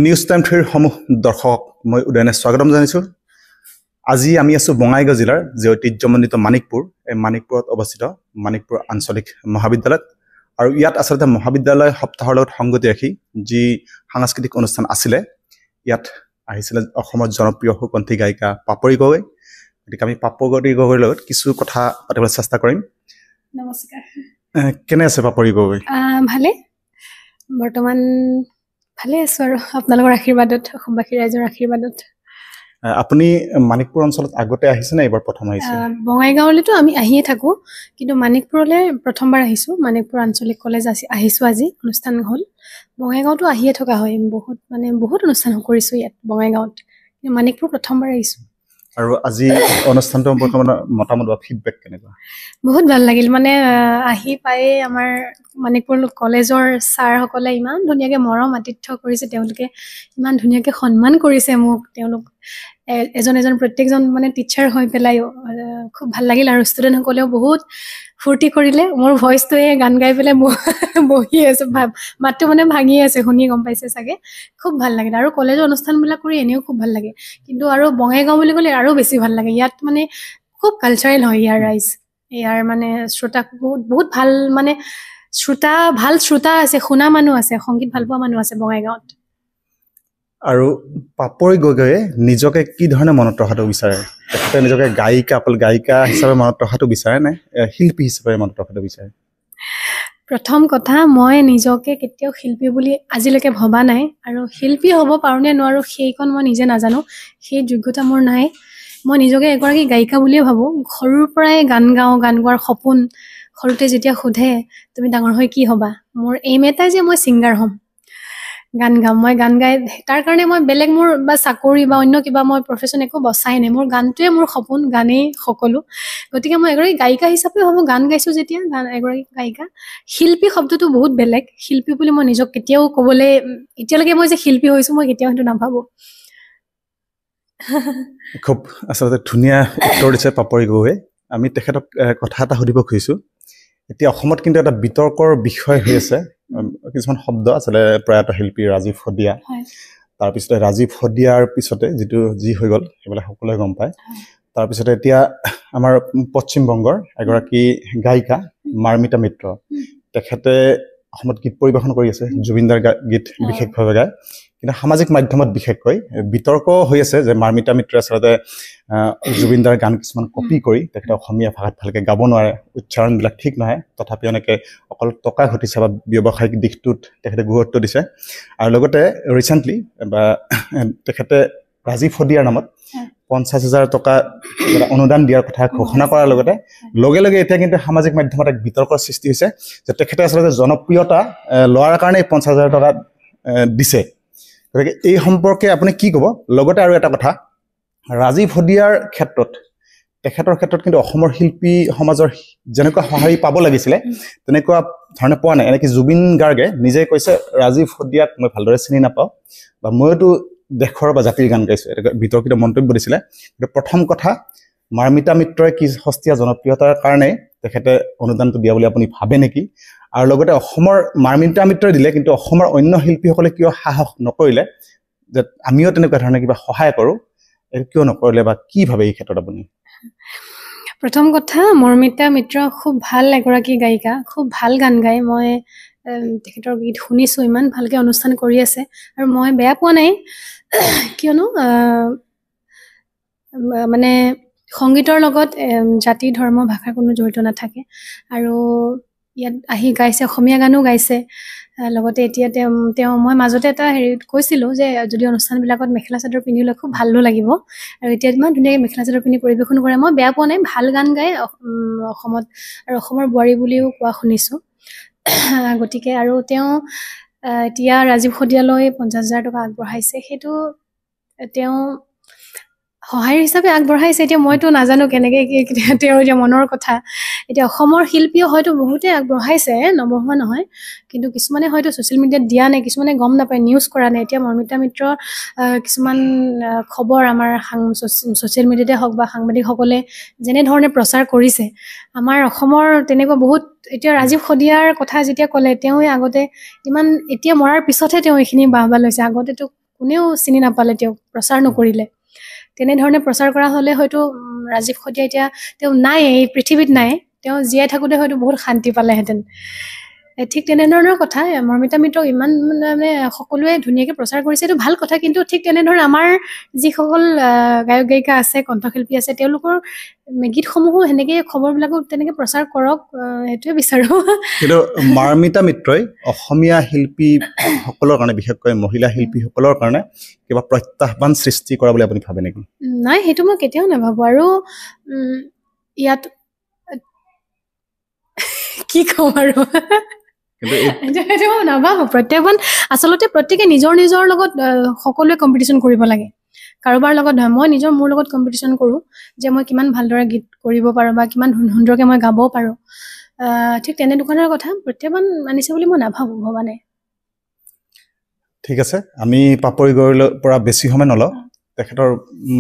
News time থ্ৰীৰ সমূহ দৰ্শক মই উদয়নে স্বাগতম জানিছোঁ। আজি আমি আছোঁ বঙাইগাঁও জিলাৰ যি ঐতিহ্যমণ্ডিত মানিকপুৰ। এই মানিকপুৰত অৱস্থিত মানিকপুৰ আঞ্চলিক মহাবিদ্যালয়ত। আৰু ইয়াত আচলতে মহাবিদ্যালয় সপ্তাহৰ লগত সংগতি ৰাখি যি সাংস্কৃতিক অনুষ্ঠান আছিলে, ইয়াত আহিছিলে অসমৰ জনপ্ৰিয় সুকণ্ঠী গায়িকা পাপৰি গগৈ। গতিকে আমি পাপৰি গগৈৰ লগত কিছু কথা পাতিবলৈ চেষ্টা কৰিম। নমস্কাৰ। কেনে আছে পাপৰি গগৈ? ভালে, বৰ্তমান ভালে আছো আৰু আপোনালোকৰ আশীৰ্বাদত, অসমবাসী ৰাইজৰ আশীৰ্বাদত। আপুনি মানিকপুৰ অঞ্চলত আগতে আহিছে নে এইবাৰ প্ৰথম আহিছে? বঙাইগাঁৱলৈতো আমি আহিয়ে থাকোঁ, কিন্তু মানিকপুৰলৈ প্ৰথমবাৰ আহিছোঁ। মানিকপুৰ আঞ্চলিক কলেজ আহিছোঁ, আজি অনুষ্ঠান হ'ল। বঙাইগাঁৱতো আহিয়ে থকা হয়, বহুত অনুষ্ঠান কৰিছোঁ ইয়াত বঙাইগাঁৱত, কিন্তু মানিকপুৰ প্ৰথমবাৰ আহিছোঁ। আৰু আজি অনুষ্ঠানটো সম্পৰ্কে মতামত বা ফিডবেক কেনেকুৱা? বহুত ভাল লাগিল। আহি পায়ে আমাৰ মানিকপুৰ কলেজৰ ছাৰসকলে ইমান ধুনীয়াকৈ মৰম আতিথ্য কৰিছে, তেওঁলোকে ইমান ধুনীয়াকৈ সন্মান কৰিছে মোক। তেওঁলোক এজন প্ৰত্যেকজন টিচাৰ হৈ পেলাইও খুব ভাল লাগিল। আৰু ষ্টুডেণ্টসকলেও বহুত ফূৰ্তি কৰিলে। মোৰ ভইচটোৱে গান গাই পেলাই বহি আছোঁ, মাতটো ভাঙি আছে, শুনি গম পাইছে চাগে। খুব ভাল লাগিল। আৰু কলেজৰ অনুষ্ঠানবিলাক কৰি এনেও খুব ভাল লাগে, কিন্তু আৰু বঙাইগাঁও বুলি ক'লে আৰু বেছি ভাল লাগে। ইয়াত খুব কালচাৰেল হয় ইয়াৰ ৰাইজ। ইয়াৰ শ্ৰোতা বহুত ভাল, ভাল শ্ৰোতা আছে, শুনা মানুহ আছে, সংগীত ভাল পোৱা মানুহ আছে বঙাইগাঁৱত। আৰু পাপৰি গগৈয়ে নিজকে কি ধৰণে মনত ৰখাটো বিচাৰে? তেখেতে নিজকে গায়িকা হিচাপে মনত ৰখাটো বিচাৰে নে শিল্পী হিচাপে মনত ৰখাটো বিচাৰে? প্ৰথম কথা, মই নিজকে কেতিয়াও শিল্পী বুলি আজিলৈকে ভবা নাই, আৰু শিল্পী হ'ব পাৰোঁ নে নোৱাৰোঁ সেইকণ মই নিজে নাজানো, সেই যোগ্যতা মোৰ নাই। মই নিজকে এগৰাকী গায়িকা বুলিয়ে ভাবোঁ। সৰুৰ পৰাই গান গোৱাৰ সপোন। সৰুতে যেতিয়া সোধে তুমি ডাঙৰ হৈ কি হ'বা, মোৰ এইম এটাই যে মই ছিংগাৰ হ'ম, গান গাম। মই গান গাই, তাৰ কাৰণে মই বেলেগ মোৰ বা চাকৰি বা অন্য কিবা মই প্ৰফেশ্যন একো বচাই নাই। মোৰ গানটোৱে মোৰ সপোন, গানেই সকলো। গতিকে মই এগৰাকী গায়িকা হিচাপে ভাবোঁ, গান গাইছোঁ যেতিয়া এগৰাকী গায়িকা। শিল্পী শব্দটো বহুত বেলেগ। শিল্পী বুলি মই নিজক কেতিয়াও ক'বলৈ, এতিয়ালৈকে মই যে শিল্পী হৈছোঁ মই কেতিয়াও সেইটো নাভাবোঁ। খুব আচলতে ধুনীয়া উত্তৰ দিছে পাপৰি গগৈয়ে। আমি তেখেতক কথা এটা সুধিব খুজিছোঁ। এতিয়া অসমত কিন্তু এটা বিতৰ্কৰ বিষয় হৈ আছে, কিছুমান শব্দ আচলতে প্ৰয়াত শিল্পী ৰাজীৱ শদিয়া, তাৰপিছতে ৰাজীৱ শদিয়াৰ পিছতে যি হৈ গ'ল সেইবিলাক সকলোৱে গম পায়। তাৰপিছতে এতিয়া আমাৰ পশ্চিমবংগৰ এগৰাকী গায়িকা মাৰ্মিতা মিত্ৰ, তেখেতে অসমত গীত পৰিৱেশন কৰি আছে, জুবিনদাৰ গীত বিশেষভাৱে গায়। কিন্তু সামাজিক মাধ্যমত বিশেষকৈ বিতৰ্ক হৈ আছে যে মাৰ্মিতা মিত্ৰই আচলতে জুবিনদাৰ গান কিছুমান কপি কৰি তেখেতে অসমীয়া ভাষাত ভালকৈ গাব নোৱাৰে, উচ্চাৰণবিলাক ঠিক নহয়, তথাপিও এনেকৈ অকল টকা ঘটিছে বা ব্যৱসায়িক দিশটোত তেখেতে গুৰুত্ব দিছে। আৰু লগতে ৰিচেণ্টলি তেখেতে ৰাজীৱ শদিয়াৰ নামত 50,000 টকা অনুদান দিয়াৰ কথা ঘোষণা কৰাৰ লগে লগে এতিয়া কিন্তু সামাজিক মাধ্যমত এক বিতৰ্কৰ সৃষ্টি হৈছে যে তেখেতে আচলতে জনপ্ৰিয়তা লোৱাৰ কাৰণে 50,000 টকা দিছে। গতিকে এই সম্পৰ্কে আপুনি কি ক'ব? লগতে আৰু এটা কথা, ৰাজীৱ শদিয়াৰ তেখেতৰ ক্ষেত্ৰত কিন্তু অসমৰ শিল্পী সমাজৰ যেনেকুৱা সঁহাৰি পাব লাগিছিলে তেনেকুৱা ধৰণে পোৱা নাই। এনেকৈ জুবিন গাৰ্গে নিজে কৈছে ৰাজীৱ শদিয়াক মই ভালদৰে চিনি নাপাওঁ, বা ময়োতো দেশৰ বা জাতিৰ গান গাইছোঁ, এটা বিতৰ্কিত মন্তব্য দিছিলে। কিন্তু প্ৰথম কথা, মাৰ্মিতা মিত্ৰই কি সস্তীয়া জনপ্ৰিয়তাৰ কাৰণে তেখেতে অনুদানটো দিয়া বুলি আপুনি ভাবে নেকি? আৰু লগতে অসমৰ মাৰ্মিতা মিত্ৰই দিলে, কিন্তু অসমৰ অন্য শিল্পীসকলে কিয় সাহস নকৰিলে যে আমিও তেনেকুৱা ধৰণে কিবা সহায় কৰোঁ, কিয় নকৰিলে বা কি ভাবে এই ক্ষেত্ৰত আপুনি? প্ৰথম কথা, মৰ্মিতা মিত্ৰ খুব ভাল এগৰাকী গায়িকা, খুব ভাল গান গায়। মই তেখেতৰ গীত শুনিছোঁ, ইমান ভালকৈ অনুষ্ঠান কৰি আছে, আৰু মই বেয়া পোৱা নাই। কিয়নো সংগীতৰ লগত জাতি ধৰ্ম ভাষাৰ কোনো জড়িত নাথাকে। আৰু ইয়াত আহি গাইছে, অসমীয়া গানো গাইছে। লগতে এতিয়া মই মাজতে এটা কৈছিলোঁ যে যদি অনুষ্ঠানবিলাকত মেখেলা চাদৰ পিন্ধিলে খুব ভালো লাগিব, আৰু এতিয়া ইমান ধুনীয়াকৈ মেখেলা চাদৰ পিন্ধি পৰিৱেশন কৰে। মই বেয়া পোৱা নাই, ভাল গান গায় অসমত, আৰু অসমৰ বোৱাৰী বুলিও কোৱা শুনিছোঁ। গতিকে আৰু তেওঁ এতিয়া ৰাজীৱ শদিয়ালৈ 50,000 টকা আগবঢ়াইছে। সেইটো তেওঁ সহায় হিচাপে আগবঢ়াইছে এতিয়া মইতো নাজানো কেনেকে তেওঁৰ এতিয়া মনৰ কথা এতিয়া অসমৰ শিল্পীও হয়তো বহুতে আগবঢ়াইছে নবঢ়োৱা নহয় কিন্তু কিছুমানে হয়তো ছ'চিয়েল মিডিয়াত দিয়া নাই কিছুমানে গম নাপায় নিউজ কৰা নাই এতিয়া মৰ্মিতা মিত্ৰ কিছুমান খবৰ আমাৰ ছ'চিয়েল মিডিয়াতে হওক বা সাংবাদিকসকলে যেনেধৰণে প্ৰচাৰ কৰিছে আমাৰ অসমৰ তেনেকুৱা বহুত এতিয়া ৰাজীৱ সদিয়াৰ কথা যেতিয়া ক'লে তেওঁ আগতে ইমান এতিয়া মৰাৰ পিছতহে তেওঁ এইখিনি বাহবা লৈছে আগতেতো কোনেও চিনি নাপালে তেওঁক প্ৰচাৰ নকৰিলে তেনেধৰণে প্ৰচাৰ কৰা হ'লে হয়তো ৰাজীৱ সদিয়া এতিয়া তেওঁ নাই এই পৃথিৱীত নাই তেওঁ জীয়াই থাকোঁতে হয়তো বহুত শান্তি পালেহেঁতেন ঠিক তেনেধৰণৰ কথা মৰ্মিতা মিত্ৰক ইমান মানে সকলোৱে ধুনীয়াকৈ প্ৰচাৰ কৰিছে এইটো ভাল কথা কিন্তু ঠিক তেনেধৰণে আমাৰ যিসকল গায়ক গায়িকা আছে কণ্ঠশিল্পী আছে তেওঁলোকৰ গীতসমূহো সেনেকৈ খবৰবিলাকো তেনেকৈ প্ৰচাৰ কৰক সেইটোৱে বিচাৰোঁ কিন্তু মৰ্মিতা মিত্ৰই অসমীয়া শিল্পীসকলৰ কাৰণে বিশেষকৈ মহিলা শিল্পীসকলৰ কাৰণে কিবা প্ৰত্যাহ্বান সৃষ্টি কৰা বুলি আপুনি ভাবে নেকি নাই সেইটো মই কেতিয়াও নাভাবোঁ আৰু ইয়াত কি ক'ম আৰু কিন্তু নাভাবোঁ প্ৰত্যাহ্বান আচলতে প্ৰত্যেকে নিজৰ নিজৰ লগত সকলোৱে কম্পিটিশ্যন কৰিব লাগে কাৰোবাৰ লগত নহয় মই মোৰ লগত কম্পিটিশ্যন কৰোঁ যে মই কিমান ভালদৰে গীত কৰিব পাৰোঁ বা কিমান সুন্দৰকৈ মই গাব পাৰোঁ ঠিক তেনেধৰণৰ কথা প্ৰত্যাহ্বান আনিছে বুলি মই নাভাবোঁ ভবা নাই ঠিক আছে আমি পাপৰি গগৈৰ পৰা বেছি সময় নলওঁ তেখেতৰ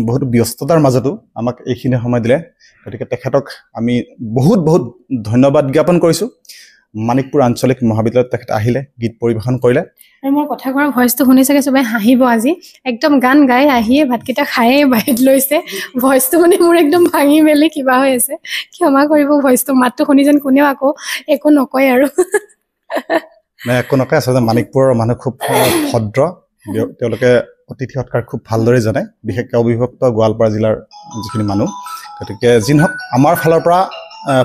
বহুত ব্যস্ততাৰ মাজতো আমাক এইখিনি সময় দিলে গতিকে তেখেতক আমি বহুত বহুত ধন্যবাদ জ্ঞাপন কৰিছোঁ মানিকপুৰ আঞ্চলিক মহাবিদ্যালয়ত তেখেত আহিলে গীত পৰিৱেশন কৰিলে আৰু মোৰ কথা কোৱাৰ ভইচটো শুনি চাগে চবে হাঁহিব আজি একদম গান গাই আহিয়ে ভাতকেইটা খায়ে বাহিৰত লৈছে ভইচটো মানে মোৰ একদম ভাঙি মেলি কিবা হৈ আছে ক্ষমা কৰিব ভইচটো মাতটো শুনি যেন কোনেও আকৌ একো নকয় আৰু নাই একো নকয় আচলতে মানিকপুৰৰ মানুহ খুব ভদ্ৰ তেওঁলোকে অতিথি সৎকাৰ খুব ভালদৰে জানে বিশেষকৈ অবিভক্ত গোৱালপাৰা জিলাৰ যিখিনি মানুহ গতিকে যি নহওক আমাৰ ফালৰ পৰা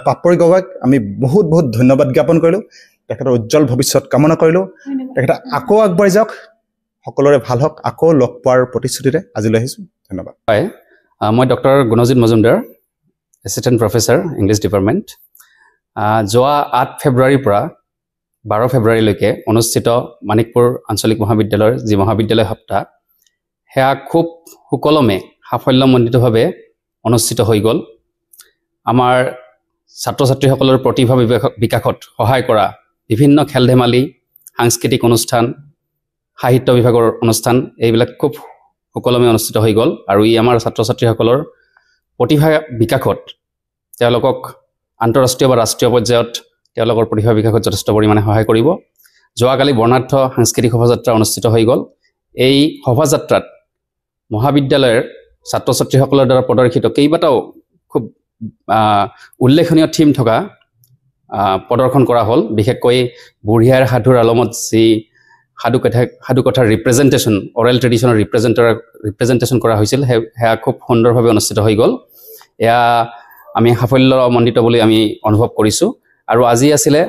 পাপৰি গগৈক আমি বহুত বহুত ধন্যবাদ জ্ঞাপন কৰিলোঁ তেখেতৰ উজ্জ্বল ভৱিষ্যত কামনা কৰিলোঁ তেখেতে আকৌ আগবাঢ়ি যাওক সকলোৰে ভাল হওক আকৌ লগ পোৱাৰ প্ৰতিশ্ৰুতিৰে আজিলৈ আহিছোঁ ধন্যবাদ হয় মই doctor Gunjit Majumdar assistant professor English department যোৱা 8 ফেব্ৰুৱাৰীৰ পৰা 12 ফেব্ৰুৱাৰীলৈকে অনুষ্ঠিত মানিকপুৰ আঞ্চলিক মহাবিদ্যালয়ৰ যি মহাবিদ্যালয় সপ্তাহ সেয়া খুব সুকলমে সাফল্যমণ্ডিতভাৱে অনুষ্ঠিত হৈ গ'ল আমাৰ ছাত্ৰ ছাত্ৰীসকলৰ প্ৰতিভা বিকাশত সহায় কৰা বিভিন্ন খেল ধেমালি সাংস্কৃতিক অনুষ্ঠান সাহিত্য বিভাগৰ অনুষ্ঠান এইবিলাক খুব সুকলমে অনুষ্ঠিত হৈ গ'ল আৰু ই আমাৰ ছাত্ৰ ছাত্ৰীসকলৰ প্ৰতিভা বিকাশত তেওঁলোকক আন্তঃৰাষ্ট্ৰীয় বা ৰাষ্ট্ৰীয় পৰ্যায়ত তেওঁলোকৰ প্ৰতিভা বিকাশত যথেষ্ট পৰিমাণে সহায় কৰিব যোৱাকালি বৰ্ণাঢ্য সাংস্কৃতিক শোভাযাত্ৰা অনুষ্ঠিত হৈ গ'ল এই শোভাযাত্ৰাত মহাবিদ্যালয়ৰ ছাত্ৰ ছাত্ৰীসকলৰ দ্বাৰা প্ৰদৰ্শিত কেইবাটাও খুব উল্লেখনীয় থিম থকা প্ৰদৰ্শন কৰা হ'ল বিশেষকৈ বুঢ়িয়াৰ সাধুৰ আলমত যি সাধুকথাৰ ৰিপ্ৰেজেণ্টেশ্যন অৰেল ট্ৰেডিশ্যনৰ ৰিপ্ৰেজেণ্টেশ্যন কৰা হৈছিল সেয়া খুব সুন্দৰভাৱে অনুষ্ঠিত হৈ গ'ল এয়া আমি সাফল্যমণ্ডিত বুলি আমি অনুভৱ কৰিছোঁ আৰু আজি আছিলে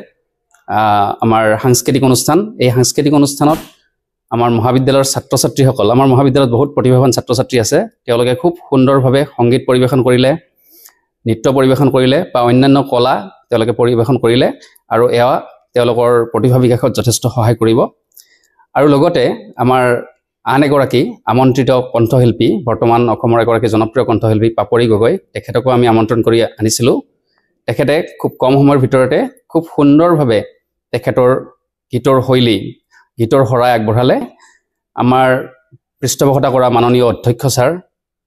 আমাৰ সাংস্কৃতিক অনুষ্ঠান এই সাংস্কৃতিক অনুষ্ঠানত আমাৰ মহাবিদ্যালয়ৰ ছাত্ৰ ছাত্ৰীসকল আমাৰ মহাবিদ্যালয়ত বহুত প্ৰতিভাৱান ছাত্ৰ ছাত্ৰী আছে তেওঁলোকে খুব সুন্দৰভাৱে সংগীত পৰিৱেশন কৰিলে নৃত্য পৰিৱেশন কৰিলে বা অন্যান্য কলা তেওঁলোকে পৰিৱেশন কৰিলে আৰু এয়া তেওঁলোকৰ প্ৰতিভা বিকাশত যথেষ্ট সহায় কৰিব আৰু লগতে আমাৰ আন এগৰাকী আমন্ত্ৰিত কণ্ঠশিল্পী বৰ্তমান অসমৰ এগৰাকী জনপ্ৰিয় কণ্ঠশিল্পী পাপৰি গগৈ তেখেতকো আমি আমন্ত্ৰণ কৰি আনিছিলোঁ তেখেতে খুব কম সময়ৰ ভিতৰতে খুব সুন্দৰভাৱে তেখেতৰ গীতৰ শৈলী গীতৰ শৰাই আগবঢ়ালে আমাৰ পৃষ্ঠপোষকতা কৰা মাননীয় অধ্যক্ষ ছাৰ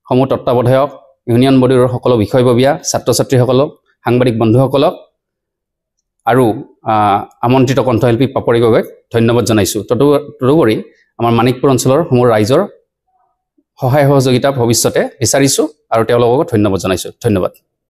সমূহ তত্ত্বাৱধায়ক ইউনিয়ন বডিৰ সকলো বিষয়ববীয়া ছাত্ৰ ছাত্ৰীসকলক সাংবাদিক বন্ধুসকলক আৰু আমন্ত্ৰিত কণ্ঠশিল্পী পাপৰি গগৈক ধন্যবাদ জনাইছোঁ তদুপৰি আমাৰ মানিকপুৰ অঞ্চলৰ সমূহ ৰাইজৰ সহায় সহযোগিতা ভৱিষ্যতে বিচাৰিছোঁ আৰু তেওঁলোককো ধন্যবাদ জনাইছোঁ ধন্যবাদ